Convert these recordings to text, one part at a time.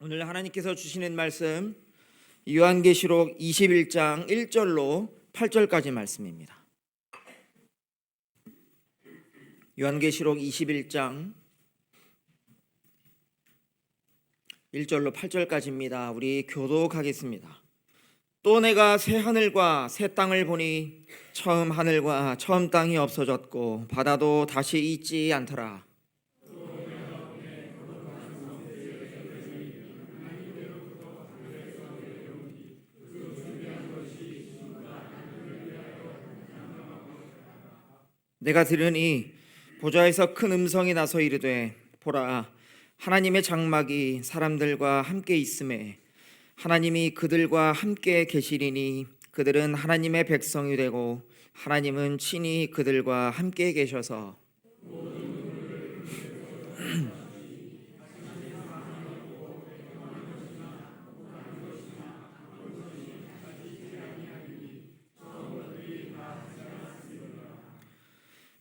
오늘 하나님께서 주시는 말씀 요한계시록 21장 1절로 8절까지 말씀입니다. 요한계시록 21장 1절로 8절까지입니다. 우리 교독하겠습니다. 또 내가 새 하늘과 새 땅을 보니 처음 하늘과 처음 땅이 없어졌고 바다도 다시 있지 않더라. 내가 들으니 보좌에서 큰 음성이 나서 이르되 보라, 하나님의 장막이 사람들과 함께 있음에 하나님이 그들과 함께 계시리니 그들은 하나님의 백성이 되고 하나님은 친히 그들과 함께 계셔서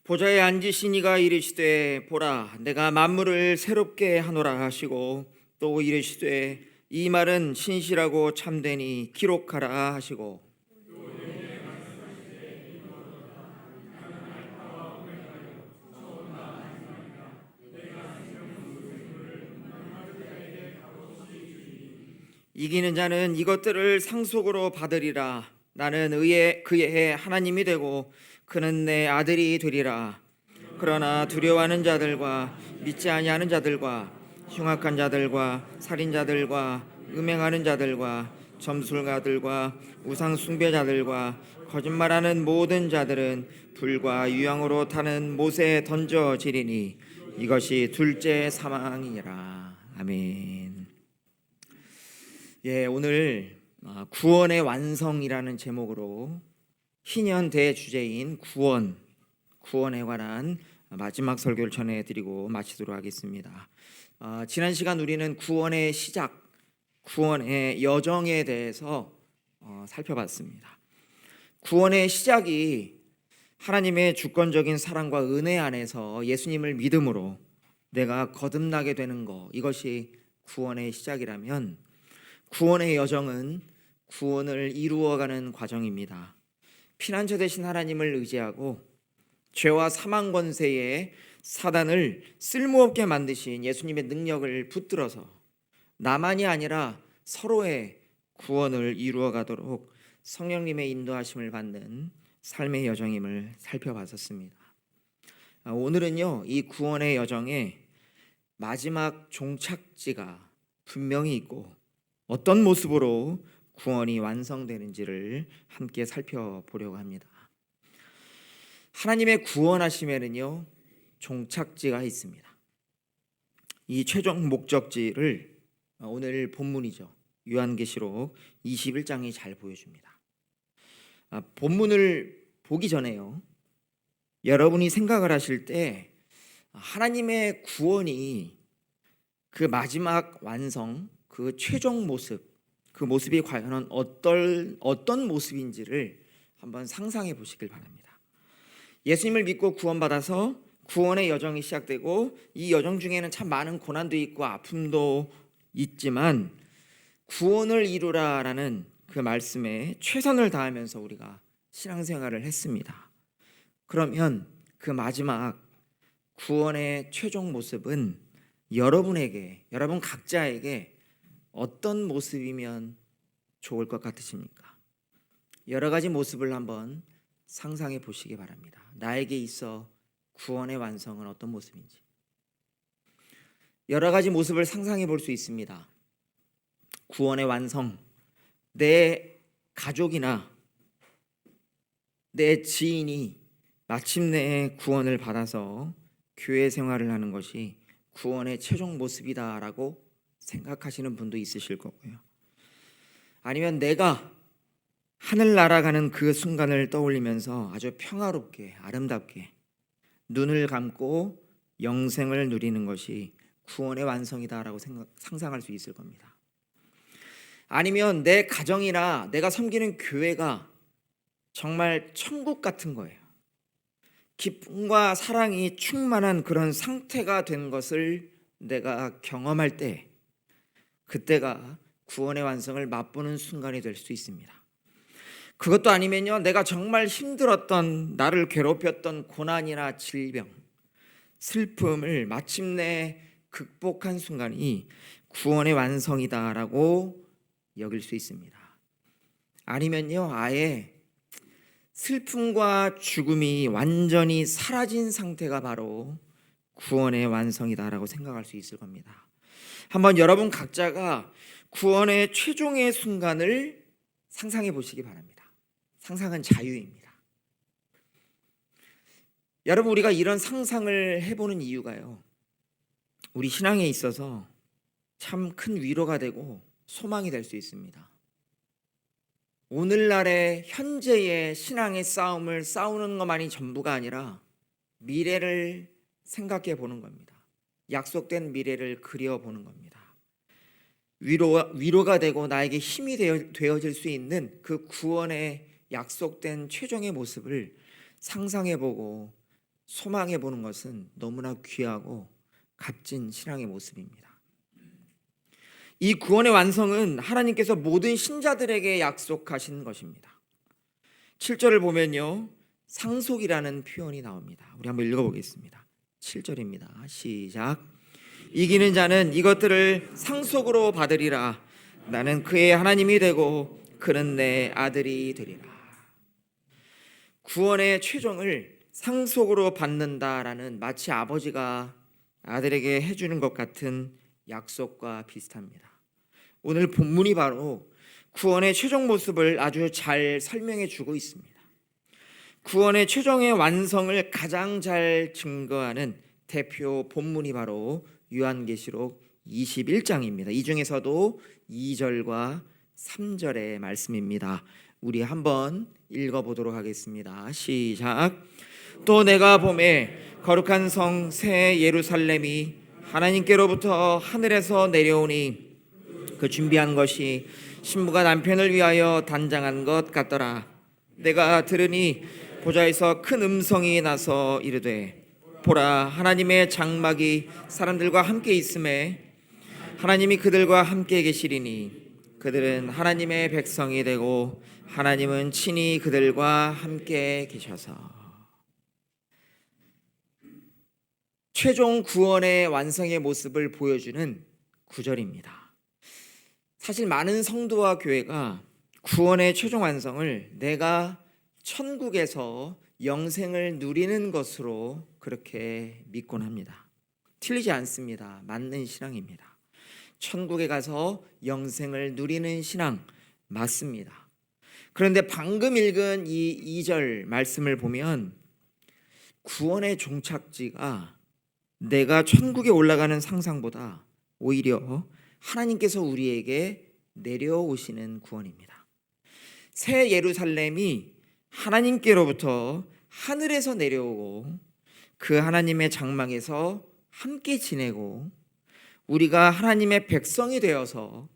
보좌에 앉으신 이가 이르시되 보라, 내가 만물을 새롭게 하노라 하시고 또 이르시되 이 말은 신실하고 참되니 기록하라 하시고 이기는 자는 이것들을 상속으로 받으리라. 나는 그의 하나님이 되고 그는 내 아들이 되리라. 그러나 두려워하는 자들과 믿지 아니하는 자들과 흉악한 자들과 살인자들과 음행하는 자들과 점술가들과 우상 숭배자들과 거짓말하는 모든 자들은 불과 유황으로 타는 못에 던져지리니 이것이 둘째 사망이라. 아멘. 오늘 구원의 완성이라는 제목으로 희년 대주제인 구원에 관한 마지막 설교를 전해드리고 마치도록 하겠습니다. 지난 시간 우리는 구원의 시작, 구원의 여정에 대해서 살펴봤습니다. 구원의 시작이 하나님의 주권적인 사랑과 은혜 안에서 예수님을 믿음으로 내가 거듭나게 되는 것, 이것이 구원의 시작이라면 구원의 여정은 구원을 이루어가는 과정입니다. 피난처 되신 하나님을 의지하고 죄와 사망 권세의 사단을 쓸모없게 만드신 예수님의 능력을 붙들어서 나만이 아니라 서로의 구원을 이루어가도록 성령님의 인도하심을 받는 삶의 여정임을 살펴봤었습니다. 오늘은요, 이 구원의 여정에 마지막 종착지가 분명히 있고 어떤 모습으로 구원이 완성되는지를 함께 살펴보려고 합니다. 하나님의 구원하심에는요, 종착지가 있습니다. 이 최종 목적지를 오늘 본문이죠, 요한계시록 21장이 잘 보여줍니다. 본문을 보기 전에요, 여러분이 생각을 하실 때 하나님의 구원이 그 마지막 완성, 그 최종 모습, 그 모습이 과연 어떤 모습인지를 한번 상상해 보시길 바랍니다. 예수님을 믿고 구원받아서 구원의 여정이 시작되고 이 여정 중에는 참 많은 고난도 있고 아픔도 있지만 구원을 이루라라는 그 말씀에 최선을 다하면서 우리가 신앙생활을 했습니다. 그러면 그 마지막 구원의 최종 모습은 여러분 각자에게 어떤 모습이면 좋을 것 같으십니까? 여러 가지 모습을 한번 상상해 보시기 바랍니다. 나에게 있어 구원의 완성은 어떤 모습인지. 여러 가지 모습을 상상해 볼 수 있습니다. 구원의 완성, 내 가족이나 내 지인이 마침내 구원을 받아서 교회 생활을 하는 것이 구원의 최종 모습이다라고 생각하시는 분도 있으실 거고요. 아니면 내가 하늘 날아가는 그 순간을 떠올리면서 아주 평화롭게 아름답게 눈을 감고 영생을 누리는 것이 구원의 완성이다라고 상상할 수 있을 겁니다. 아니면 내 가정이나 내가 섬기는 교회가 정말 천국 같은 거예요. 기쁨과 사랑이 충만한 그런 상태가 된 것을 내가 경험할 때 그때가 구원의 완성을 맛보는 순간이 될 수 있습니다. 그것도 아니면요, 내가 정말 힘들었던, 나를 괴롭혔던 고난이나 질병, 슬픔을 마침내 극복한 순간이 구원의 완성이다라고 여길 수 있습니다. 아니면요, 아예 슬픔과 죽음이 완전히 사라진 상태가 바로 구원의 완성이다라고 생각할 수 있을 겁니다. 한번 여러분 각자가 구원의 최종의 순간을 상상해 보시기 바랍니다. 상상은 자유입니다. 여러분, 우리가 이런 상상을 해보는 이유가요, 우리 신앙에 있어서 참 큰 위로가 되고 소망이 될 수 있습니다. 오늘날의 현재의 신앙의 싸움을 싸우는 것만이 전부가 아니라 미래를 생각해 보는 겁니다. 약속된 미래를 그려보는 겁니다. 위로가 되고 나에게 힘이 되어질 수 있는 그 구원의 약속된 최종의 모습을 상상해보고 소망해보는 것은 너무나 귀하고 값진 신앙의 모습입니다. 이 구원의 완성은 하나님께서 모든 신자들에게 약속하신 것입니다. 7절을 보면요, 상속이라는 표현이 나옵니다. 우리 한번 읽어보겠습니다. 7절입니다. 시작. 이기는 자는 이것들을 상속으로 받으리라. 나는 그의 하나님이 되고 그는 내 아들이 되리라. 구원의 최종을 상속으로 받는다라는, 마치 아버지가 아들에게 해주는 것 같은 약속과 비슷합니다. 오늘 본문이 바로 구원의 최종 모습을 아주 잘 설명해 주고 있습니다. 구원의 최종의 완성을 가장 잘 증거하는 대표 본문이 바로 요한계시록 21장입니다. 이 중에서도 2절과 3절의 말씀입니다. 우리 한번 읽어보도록 하겠습니다. 시작. 또 내가 보매 거룩한 성 새 예루살렘이 하나님께로부터 하늘에서 내려오니 그 준비한 것이 신부가 남편을 위하여 단장한 것 같더라. 내가 들으니 보좌에서 큰 음성이 나서 이르되, 보라, 하나님의 장막이 사람들과 함께 있음에 하나님이 그들과 함께 계시리니 그들은 하나님의 백성이 되고 하나님은 친히 그들과 함께 계셔서. 최종 구원의 완성의 모습을 보여주는 구절입니다. 사실 많은 성도와 교회가 구원의 최종 완성을 내가 천국에서 영생을 누리는 것으로 그렇게 믿곤 합니다. 틀리지 않습니다. 맞는 신앙입니다. 천국에 가서 영생을 누리는 신앙 맞습니다. 그런데 방금 읽은 이 2절 말씀을 보면 구원의 종착지가 내가 천국에 올라가는 상상보다 오히려 하나님께서 우리에게 내려오시는 구원입니다. 새 예루살렘이 하나님께로부터 하늘에서 내려오고 그 하나님의 장막에서 함께 지내고 우리가 하나님의 백성이 되어서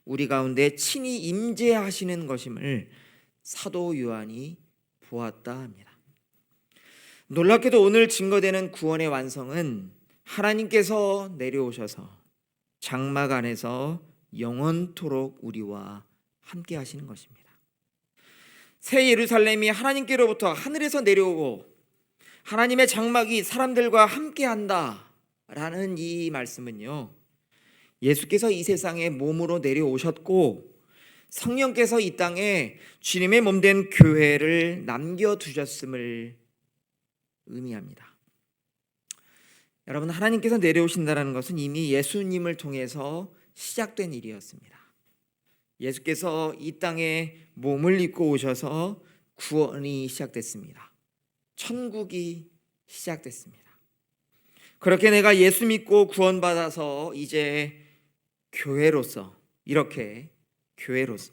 우리 가운데 친히 임재하시는 것임을 사도 요한이 보았다 합니다. 놀랍게도 오늘 증거되는 구원의 완성은 하나님께서 내려오셔서 장막 안에서 영원토록 우리와 함께 하시는 것입니다. 새 예루살렘이 하나님께로부터 하늘에서 내려오고 하나님의 장막이 사람들과 함께 한다라는 이 말씀은요, 예수께서 이 세상에 몸으로 내려오셨고 성령께서 이 땅에 주님의 몸된 교회를 남겨두셨음을 의미합니다. 여러분, 하나님께서 내려오신다는 것은 이미 예수님을 통해서 시작된 일이었습니다. 예수께서 이 땅에 몸을 입고 오셔서 구원이 시작됐습니다. 천국이 시작됐습니다. 그렇게 내가 예수 믿고 구원받아서 이제 교회로서, 이렇게 교회로서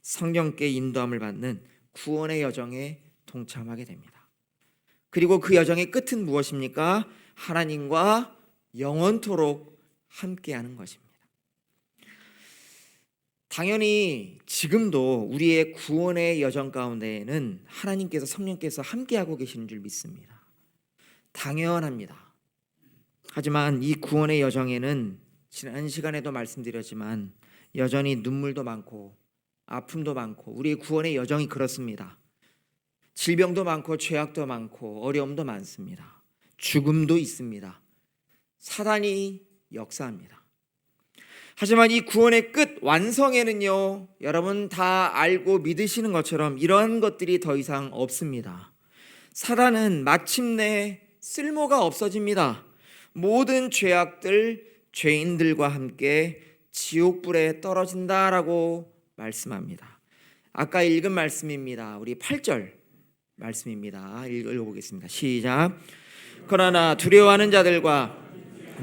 성령께 인도함을 받는 구원의 여정에 동참하게 됩니다. 그리고 그 여정의 끝은 무엇입니까? 하나님과 영원토록 함께하는 것입니다. 당연히 지금도 우리의 구원의 여정 가운데에는 하나님께서, 성령께서 함께하고 계시는 줄 믿습니다. 당연합니다. 하지만 이 구원의 여정에는 지난 시간에도 말씀드렸지만 여전히 눈물도 많고 아픔도 많고 우리의 구원의 여정이 그렇습니다. 질병도 많고 죄악도 많고 어려움도 많습니다. 죽음도 있습니다. 사단이 역사합니다. 하지만 이 구원의 끝 완성에는요, 여러분 다 알고 믿으시는 것처럼 이런 것들이 더 이상 없습니다. 사단은 마침내 쓸모가 없어집니다. 모든 죄악들, 죄인들과 함께 지옥불에 떨어진다라고 말씀합니다. 아까 읽은 말씀입니다. 우리 8절 말씀입니다. 읽어보겠습니다. 시작. 그러나 두려워하는 자들과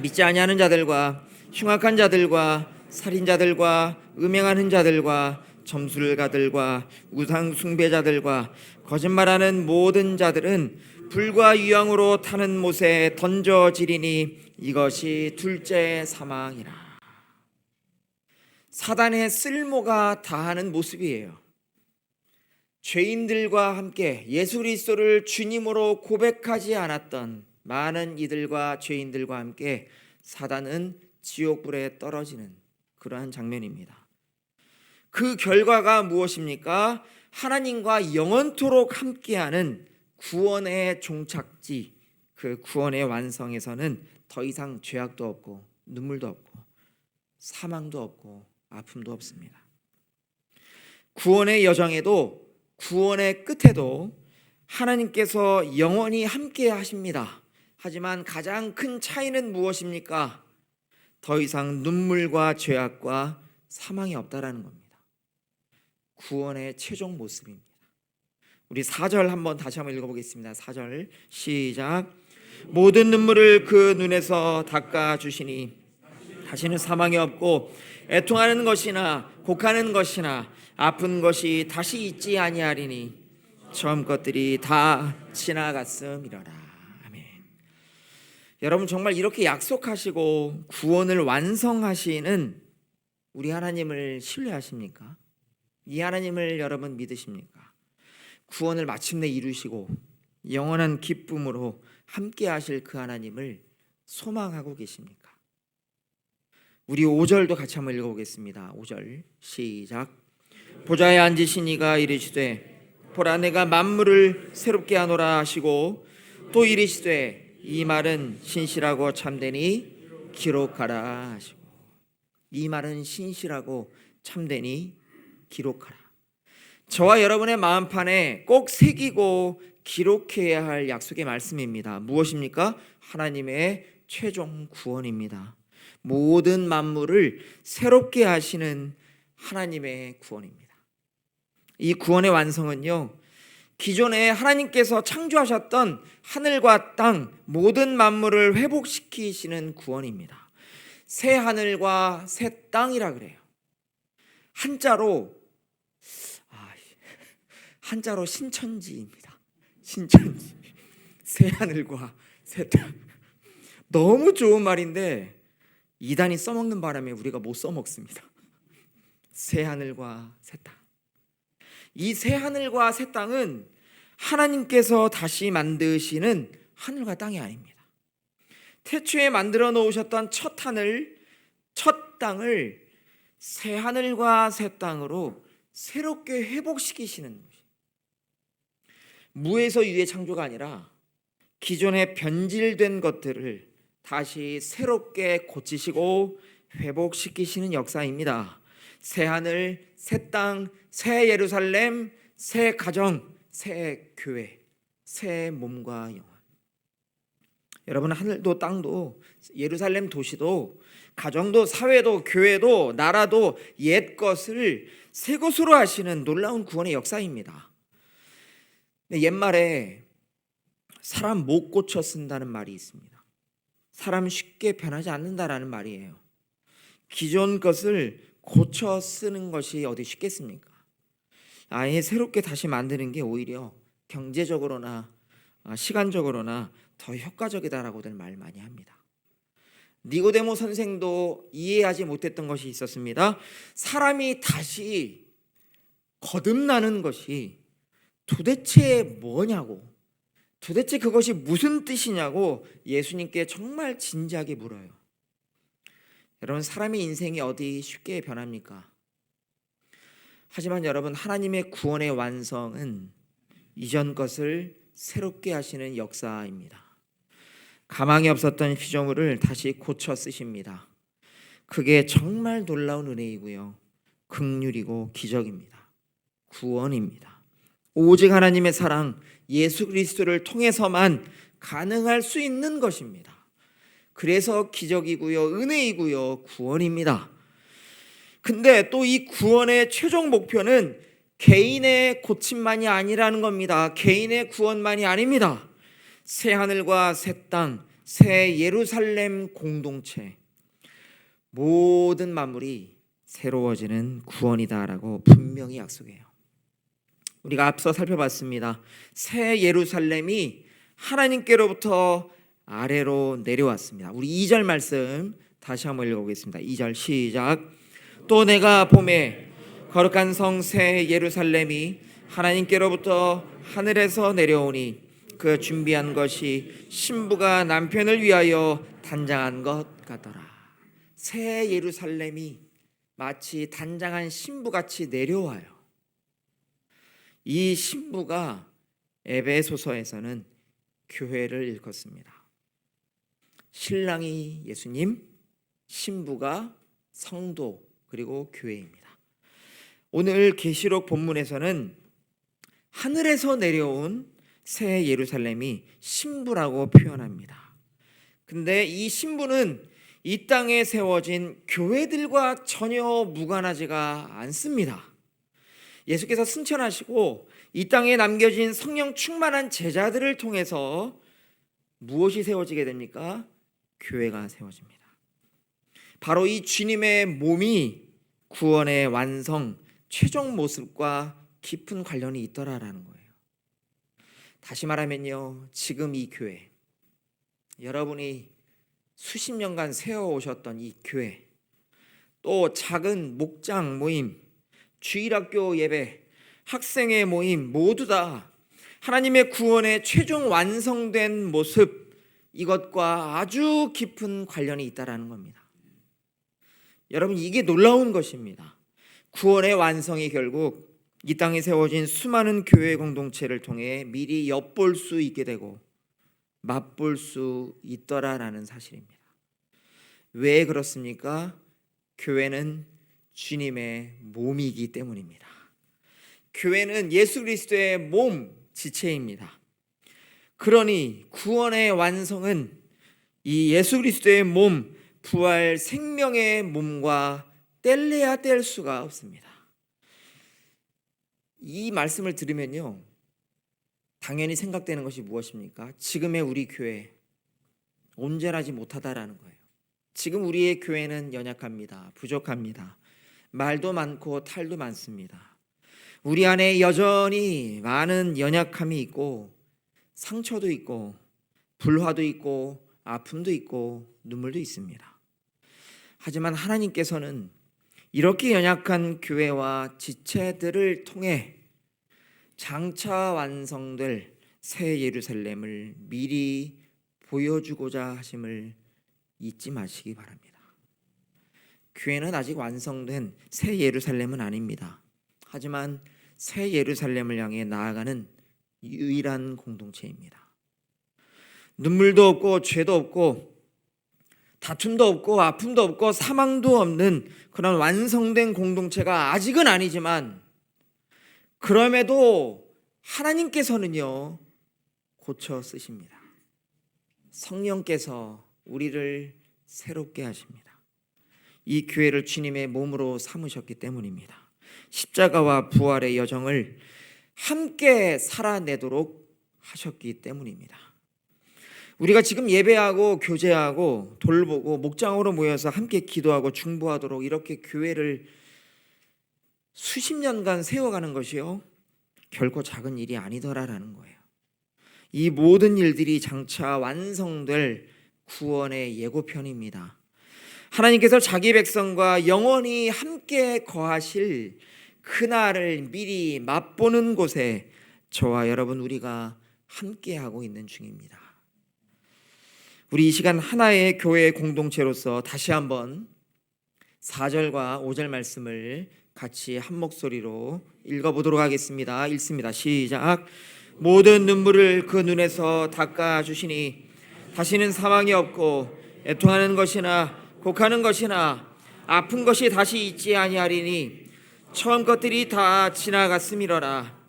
믿지 아니하는 자들과 흉악한 자들과 살인자들과 음행하는 자들과 점술가들과 우상 숭배자들과 거짓말하는 모든 자들은 불과 유황으로 타는 못에 던져지리니 이것이 둘째 사망이라. 사단의 쓸모가 다하는 모습이에요. 죄인들과 함께 예수 그리스도를 주님으로 고백하지 않았던 많은 이들과 죄인들과 함께 사단은 지옥불에 떨어지는 그러한 장면입니다. 그 결과가 무엇입니까? 하나님과 영원토록 함께하는 구원의 종착지, 그 구원의 완성에서는 더 이상 죄악도 없고 눈물도 없고 사망도 없고 아픔도 없습니다. 구원의 여정에도 구원의 끝에도 하나님께서 영원히 함께 하십니다. 하지만 가장 큰 차이는 무엇입니까? 더 이상 눈물과 죄악과 사망이 없다라는 겁니다. 구원의 최종 모습입니다. 우리 4절 한번 다시 한번 읽어보겠습니다. 4절 시작. 모든 눈물을 그 눈에서 닦아주시니 다시는 사망이 없고 애통하는 것이나 곡하는 것이나 아픈 것이 다시 있지 아니하리니 처음 것들이 다 지나갔음이러라. 아멘. 여러분 정말 이렇게 약속하시고 구원을 완성하시는 우리 하나님을 신뢰하십니까? 이 하나님을 여러분 믿으십니까? 구원을 마침내 이루시고 영원한 기쁨으로 함께 하실 그 하나님을 소망하고 계십니까? 우리 5절도 같이 한번 읽어보겠습니다. 5절 시작. 보좌에 앉으신 이가 이르시되 보라 내가 만물을 새롭게 하노라 하시고 또 이르시되 이 말은 신실하고 참되니 기록하라 하시고, 이 말은 신실하고 참되니 기록하라. 저와 여러분의 마음판에 꼭 새기고 기록해야 할 약속의 말씀입니다. 무엇입니까? 하나님의 최종 구원입니다. 모든 만물을 새롭게 하시는 하나님의 구원입니다. 이 구원의 완성은요, 기존에 하나님께서 창조하셨던 하늘과 땅 모든 만물을 회복시키시는 구원입니다. 새 하늘과 새 땅이라 그래요. 한자로 신천지입니다. 신천지. 새 하늘과 새 땅. 너무 좋은 말인데 이단이 써먹는 바람에 우리가 못 써먹습니다. 새 하늘과 새 땅. 이 새 하늘과 새 땅은 하나님께서 다시 만드시는 하늘과 땅이 아닙니다. 태초에 만들어 놓으셨던 첫 하늘, 첫 땅을 새 하늘과 새 땅으로 새롭게 회복시키시는 것이, 무에서 유의 창조가 아니라 기존에 변질된 것들을 다시 새롭게 고치시고 회복시키시는 역사입니다. 새 하늘, 새 땅, 새 예루살렘, 새 가정, 새 교회, 새 몸과 영혼. 여러분, 하늘도 땅도 예루살렘 도시도 가정도 사회도 교회도 나라도 옛 것을 새 것으로 하시는 놀라운 구원의 역사입니다. 옛말에 사람 못 고쳐 쓴다는 말이 있습니다. 사람 쉽게 변하지 않는다라는 말이에요. 기존 것을 고쳐 쓰는 것이 어디 쉽겠습니까? 아예 새롭게 다시 만드는 게 오히려 경제적으로나 시간적으로나 더 효과적이다라고들 말 많이 합니다. 니고데모 선생도 이해하지 못했던 것이 있었습니다. 사람이 다시 거듭나는 것이 도대체 뭐냐고, 도대체 그것이 무슨 뜻이냐고 예수님께 정말 진지하게 물어요. 여러분, 사람의 인생이 어디 쉽게 변합니까? 하지만 여러분, 하나님의 구원의 완성은 이전 것을 새롭게 하시는 역사입니다. 가망이 없었던 피조물을 다시 고쳐 쓰십니다. 그게 정말 놀라운 은혜이고요, 긍휼이고 기적입니다. 구원입니다. 오직 하나님의 사랑, 예수 그리스도를 통해서만 가능할 수 있는 것입니다. 그래서 기적이고요, 은혜이고요, 구원입니다. 근데 또 이 구원의 최종 목표는 개인의 고침만이 아니라는 겁니다. 개인의 구원만이 아닙니다. 새 하늘과 새 땅, 새 예루살렘 공동체, 모든 만물이 새로워지는 구원이다라고 분명히 약속해요. 우리가 앞서 살펴봤습니다. 새 예루살렘이 하나님께로부터 아래로 내려왔습니다. 우리 2절 말씀 다시 한번 읽어보겠습니다. 2절 시작. 또 내가 보매 거룩한 성 새 예루살렘이 하나님께로부터 하늘에서 내려오니 그 준비한 것이 신부가 남편을 위하여 단장한 것 같더라. 새 예루살렘이 마치 단장한 신부같이 내려와요. 이 신부가 에베소서에서는 교회를 일컫습니다. 신랑이 예수님, 신부가 성도, 그리고 교회입니다. 오늘 계시록 본문에서는 하늘에서 내려온 새 예루살렘이 신부라고 표현합니다. 근데 이 신부는 이 땅에 세워진 교회들과 전혀 무관하지가 않습니다. 예수께서 승천하시고 이 땅에 남겨진 성령 충만한 제자들을 통해서 무엇이 세워지게 됩니까? 교회가 세워집니다. 바로 이 주님의 몸이 구원의 완성, 최종 모습과 깊은 관련이 있더라라는 거예요. 다시 말하면요, 지금 이 교회, 여러분이 수십 년간 세워오셨던 이 교회, 또 작은 목장 모임, 주일학교 예배, 학생의 모임, 모두 다 하나님의 구원의 최종 완성된 모습, 이것과 아주 깊은 관련이 있다라는 겁니다. 여러분, 이게 놀라운 것입니다. 구원의 완성이 결국 이 땅에 세워진 수많은 교회 공동체를 통해 미리 엿볼 수 있게 되고 맛볼 수 있더라라는 사실입니다. 왜 그렇습니까? 교회는 주님의 몸이기 때문입니다. 교회는 예수 그리스도의 몸, 지체입니다. 그러니 구원의 완성은 이 예수 그리스도의 몸, 부활 생명의 몸과 뗄래야 뗄 수가 없습니다. 이 말씀을 들으면요, 당연히 생각되는 것이 무엇입니까? 지금의 우리 교회 온전하지 못하다라는 거예요. 지금 우리의 교회는 연약합니다. 부족합니다. 말도 많고 탈도 많습니다. 우리 안에 여전히 많은 연약함이 있고 상처도 있고 불화도 있고 아픔도 있고 눈물도 있습니다. 하지만 하나님께서는 이렇게 연약한 교회와 지체들을 통해 장차 완성될 새 예루살렘을 미리 보여주고자 하심을 잊지 마시기 바랍니다. 교회는 아직 완성된 새 예루살렘은 아닙니다. 하지만 새 예루살렘을 향해 나아가는 유일한 공동체입니다. 눈물도 없고 죄도 없고 다툼도 없고 아픔도 없고 사망도 없는 그런 완성된 공동체가 아직은 아니지만, 그럼에도 하나님께서는요 고쳐 쓰십니다. 성령께서 우리를 새롭게 하십니다. 이 교회를 주님의 몸으로 삼으셨기 때문입니다. 십자가와 부활의 여정을 함께 살아내도록 하셨기 때문입니다. 우리가 지금 예배하고 교제하고 돌보고 목장으로 모여서 함께 기도하고 중보하도록 이렇게 교회를 수십 년간 세워가는 것이요, 결코 작은 일이 아니더라라는 거예요. 이 모든 일들이 장차 완성될 구원의 예고편입니다. 하나님께서 자기 백성과 영원히 함께 거하실 그날을 미리 맛보는 곳에 저와 여러분 우리가 함께하고 있는 중입니다. 우리 이 시간 하나의 교회 공동체로서 다시 한번 4절과 5절 말씀을 같이 한 목소리로 읽어보도록 하겠습니다. 읽습니다. 시작. 모든 눈물을 그 눈에서 닦아주시니 다시는 사망이 없고 애통하는 것이나 곡하는 것이나 아픈 것이 다시 있지 아니하리니 처음 것들이 다 지나갔음이러라.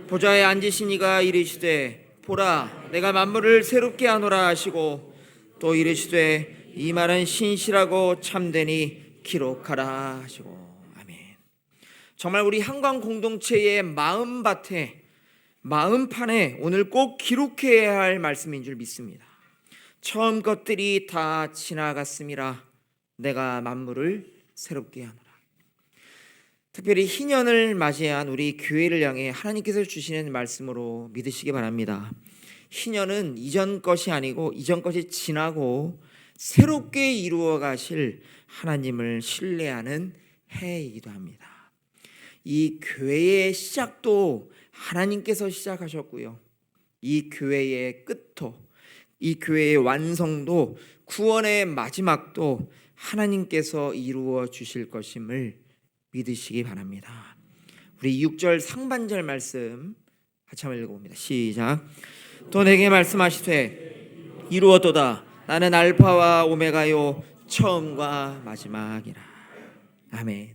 보좌에 앉으신 이가 이르시되 보라 내가 만물을 새롭게 하노라 하시고 또 이르시되 이 말은 신실하고 참되니 기록하라 하시고. 아멘. 정말 우리 한강 공동체의 마음밭에 마음판에 오늘 꼭 기록해야 할 말씀인 줄 믿습니다. 처음 것들이 다 지나갔음이라 내가 만물을 새롭게 하노라. 특별히 희년을 맞이한 우리 교회를 향해 하나님께서 주시는 말씀으로 믿으시기 바랍니다. 희년은 이전 것이 아니고 이전 것이 지나고 새롭게 이루어 가실 하나님을 신뢰하는 해이기도 합니다. 이 교회의 시작도 하나님께서 시작하셨고요, 이 교회의 끝도, 이 교회의 완성도, 구원의 마지막도 하나님께서 이루어 주실 것임을 믿으시기 바랍니다. 우리 6절 상반절 말씀 같이 한번 읽어봅니다. 시작. 또 내게 말씀하시되 이루었도다. 나는 알파와 오메가요 처음과 마지막이라. 아멘.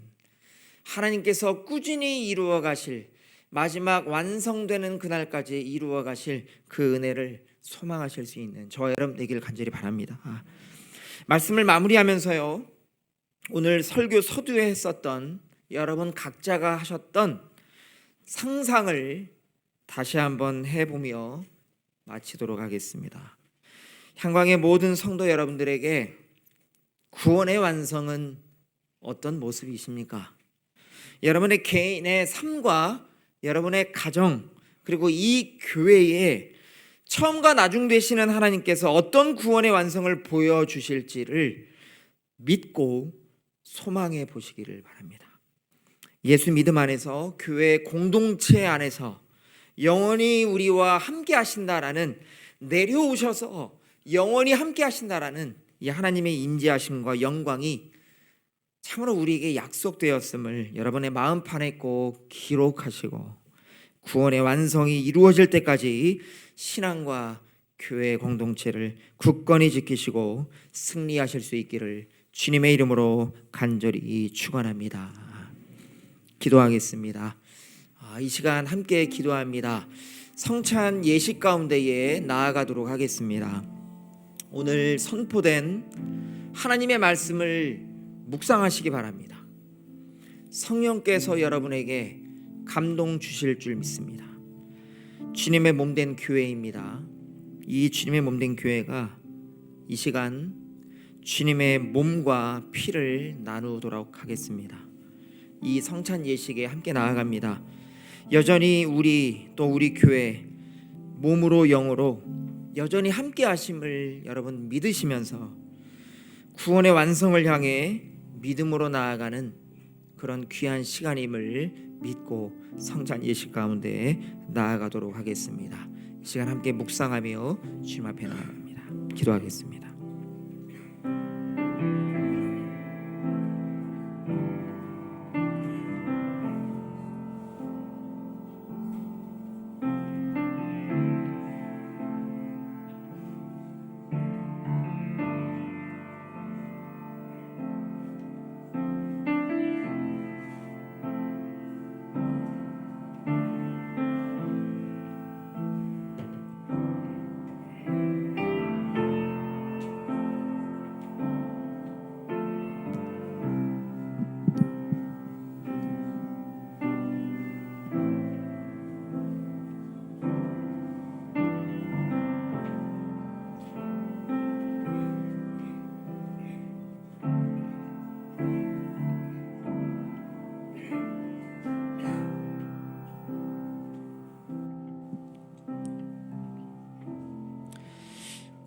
하나님께서 꾸준히 이루어 가실, 마지막 완성되는 그날까지 이루어 가실 그 은혜를 소망하실 수 있는 저와 여러분 되기를 간절히 바랍니다. 말씀을 마무리하면서요, 오늘 설교 서두에 했었던 여러분 각자가 하셨던 상상을 다시 한번 해보며 마치도록 하겠습니다. 향광의 모든 성도 여러분들에게 구원의 완성은 어떤 모습이십니까? 여러분의 개인의 삶과 여러분의 가정, 그리고 이 교회에 처음과 나중 되시는 하나님께서 어떤 구원의 완성을 보여주실지를 믿고 소망해 보시기를 바랍니다. 예수 믿음 안에서, 교회 공동체 안에서 영원히 우리와 함께 하신다라는, 내려오셔서 영원히 함께 하신다라는 이 하나님의 임재하심과 영광이 참으로 우리에게 약속되었음을 여러분의 마음판에 꼭 기록하시고 구원의 완성이 이루어질 때까지 신앙과 교회 공동체를 굳건히 지키시고 승리하실 수 있기를 주님의 이름으로 간절히 축원합니다. 기도하겠습니다. 이 시간 함께 기도합니다. 성찬 예식 가운데에 나아가도록 하겠습니다. 오늘 선포된 하나님의 말씀을 묵상하시기 바랍니다. 성령께서 여러분에게 감동 주실 줄 믿습니다. 주님의 몸된 교회입니다. 이 주님의 몸된 교회가 이 시간 주님의 몸과 피를 나누도록 하겠습니다. 이 성찬 예식에 함께 나아갑니다. 여전히 우리 교회 몸으로 영으로 여전히 함께 하심을 여러분 믿으시면서 구원의 완성을 향해 믿음으로 나아가는 그런 귀한 시간임을 믿고 성찬 예식 가운데 나아가도록 하겠습니다. 이 시간 함께 묵상하며 주님 앞에 나아갑니다. 기도하겠습니다.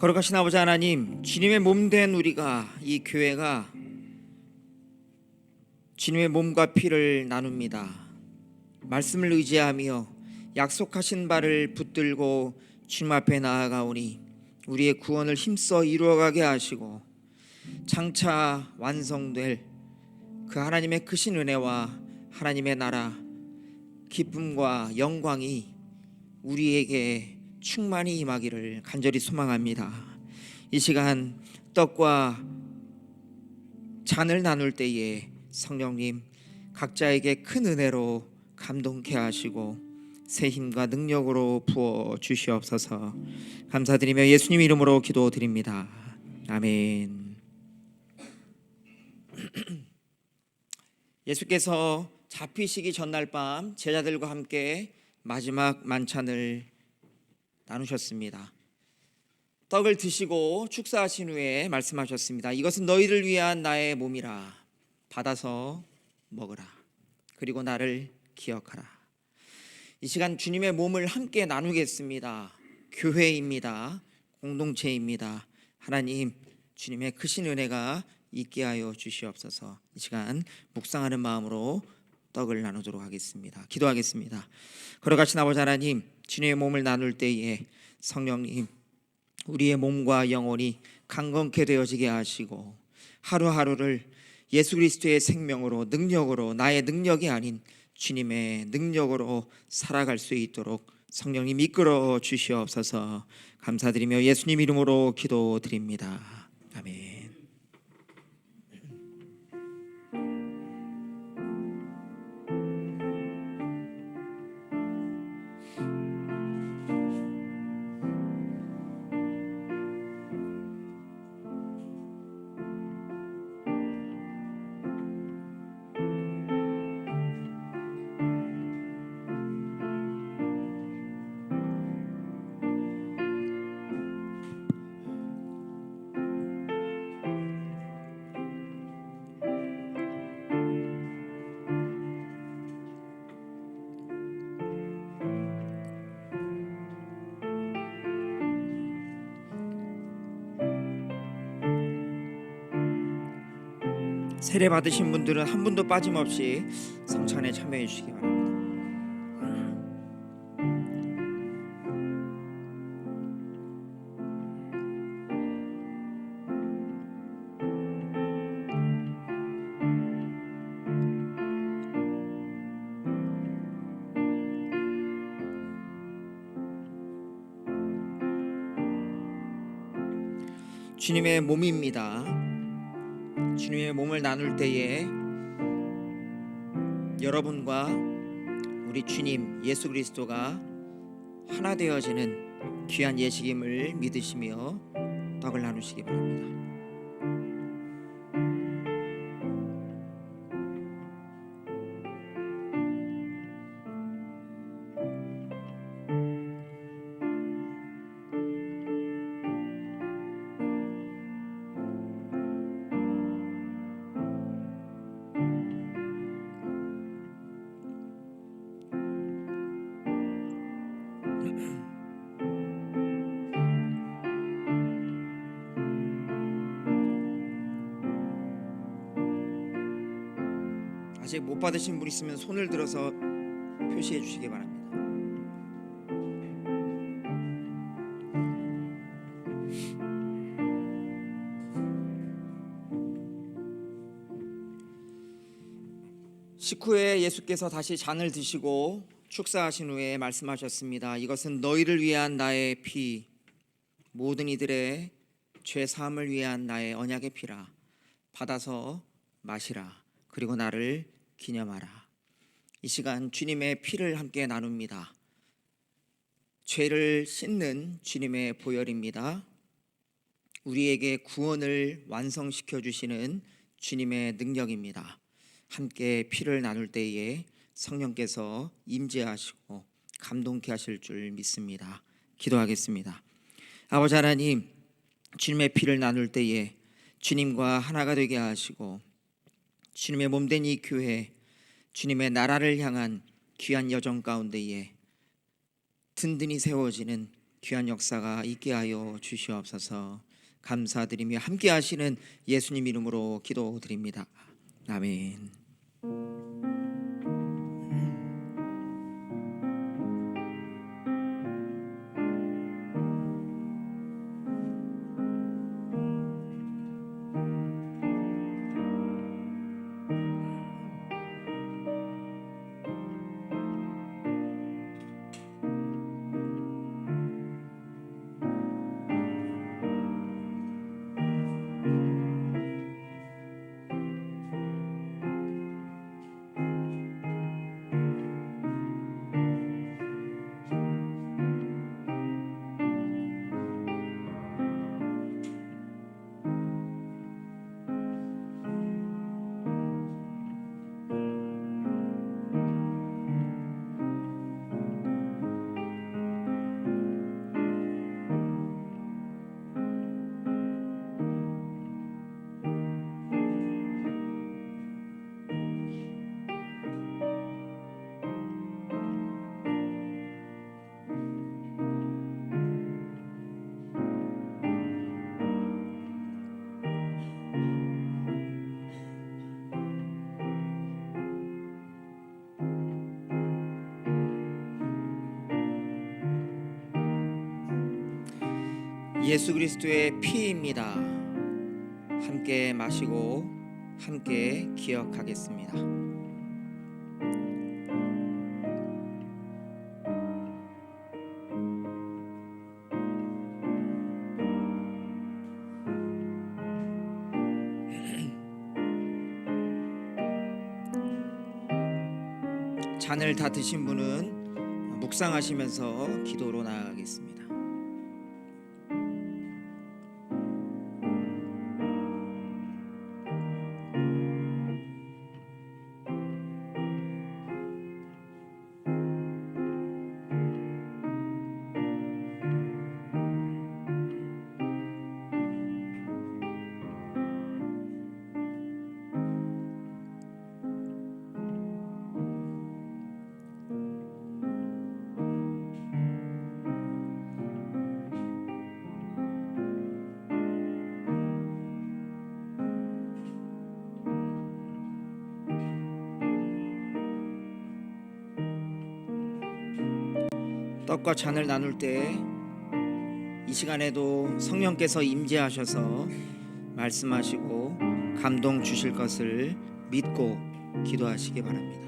거룩하신 아버지 하나님, 주님의 몸된 우리가, 이 교회가 주님의 몸과 피를 나눕니다. 말씀을 의지하며 약속하신 바를 붙들고 주님 앞에 나아가오니 우리의 구원을 힘써 이루어가게 하시고 장차 완성될 그 하나님의 크신 은혜와 하나님의 나라 기쁨과 영광이 우리에게 충만히 임하기를 간절히 소망합니다. 이 시간 떡과 잔을 나눌 때에 성령님 각자에게 큰 은혜로 감동케 하시고 새 힘과 능력으로 부어 주시옵소서. 감사드리며 예수님 이름으로 기도드립니다. 아멘. 예수께서 잡히시기 전날 밤 제자들과 함께 마지막 만찬을 나누셨습니다. 떡을 드시고 축사하신 후에 말씀하셨습니다. 이것은 너희를 위한 나의 몸이라. 받아서 먹으라. 그리고 나를 기억하라. 이 시간 주님의 몸을 함께 나누겠습니다. 교회입니다. 공동체입니다. 하나님 주님의 크신 은혜가 있게 하여 주시옵소서. 이 시간 묵상하는 마음으로 떡을 나누도록 하겠습니다. 기도하겠습니다. 거룩하신 아버지 하나님, 주님의 몸을 나눌 때에 성령님 우리의 몸과 영혼이 강건케 되어지게 하시고 하루하루를 예수 그리스도의 생명으로 능력으로 나의 능력이 아닌 주님의 능력으로 살아갈 수 있도록 성령님 이끌어 주시옵소서. 감사드리며 예수님 이름으로 기도드립니다. 아멘. 세례 받으신 분들은 한 분도 빠짐없이 성찬에 참여해 주시기 바랍니다. 주님의 몸입니다. 주님의 몸을 나눌 때에 여러분과 우리 주님 예수 그리스도가 하나 되어지는 귀한 예식임을 믿으시며 떡을 나누시기 바랍니다. 아직 못 받으신 분 있으면 손을 들어서 표시해 주시기 바랍니다. 식후에 예수께서 다시 잔을 드시고 축사하신 후에 말씀하셨습니다. 이것은 너희를 위한 나의 피, 모든 이들의 죄 사함을 위한 나의 언약의 피라. 받아서 마시라. 그리고 나를 기념하라. 이 시간 주님의 피를 함께 나눕니다. 죄를 씻는 주님의 보혈입니다. 우리에게 구원을 완성시켜 주시는 주님의 능력입니다. 함께 피를 나눌 때에 성령께서 임재하시고 감동케 하실 줄 믿습니다. 기도하겠습니다. 아버지 하나님, 주님의 피를 나눌 때에 주님과 하나가 되게 하시고 주님의 몸된 이 교회, 주님의 나라를 향한 귀한 여정 가운데에 든든히 세워지는 귀한 역사가 있게 하여 주시옵소서. 감사드리며 함께 하시는 예수님 이름으로 기도드립니다. 아멘. 예수 그리스도의 피입니다. 함께 마시고 함께 기억하겠습니다. 잔을 다 드신 분은 묵상하시면서 기도로 나아가겠습니다. 떡과 잔을 나눌 때 이 시간에도 성령께서 임재하셔서 말씀하시고 감동 주실 것을 믿고 기도하시기 바랍니다.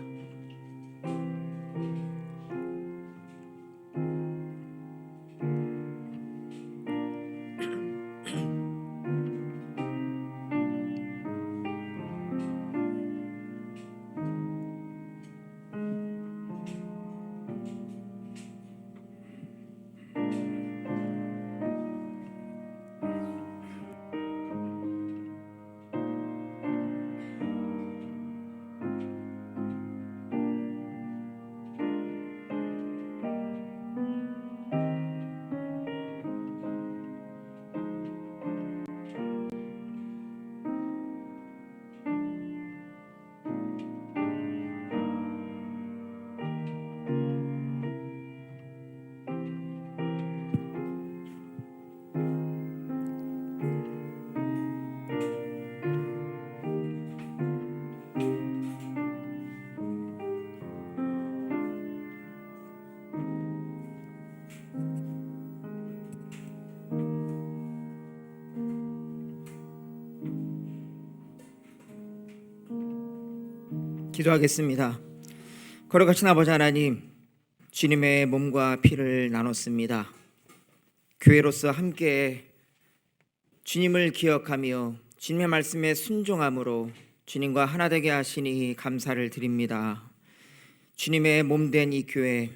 기도하겠습니다. 거룩하신 아버지 하나님, 주님의 몸과 피를 나눴습니다. 교회로서 함께 주님을 기억하며 주님의 말씀에 순종함으로 주님과 하나 되게 하시니 감사를 드립니다. 주님의 몸된 이 교회,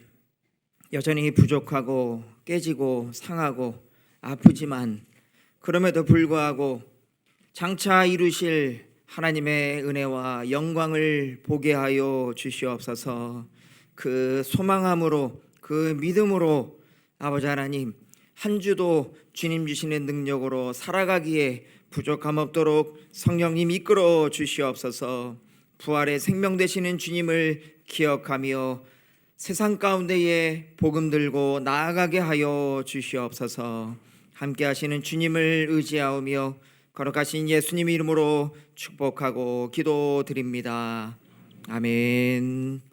여전히 부족하고 깨지고 상하고 아프지만 그럼에도 불구하고 장차 이루실 하나님의 은혜와 영광을 보게 하여 주시옵소서. 그 소망함으로, 그 믿음으로 아버지 하나님, 한 주도 주님 주시는 능력으로 살아가기에 부족함 없도록 성령님 이끌어 주시옵소서. 부활의 생명 되시는 주님을 기억하며 세상 가운데에 복음 들고 나아가게 하여 주시옵소서. 함께 하시는 주님을 의지하오며 거룩하신 예수님 이름으로 축복하고 기도드립니다. 아멘.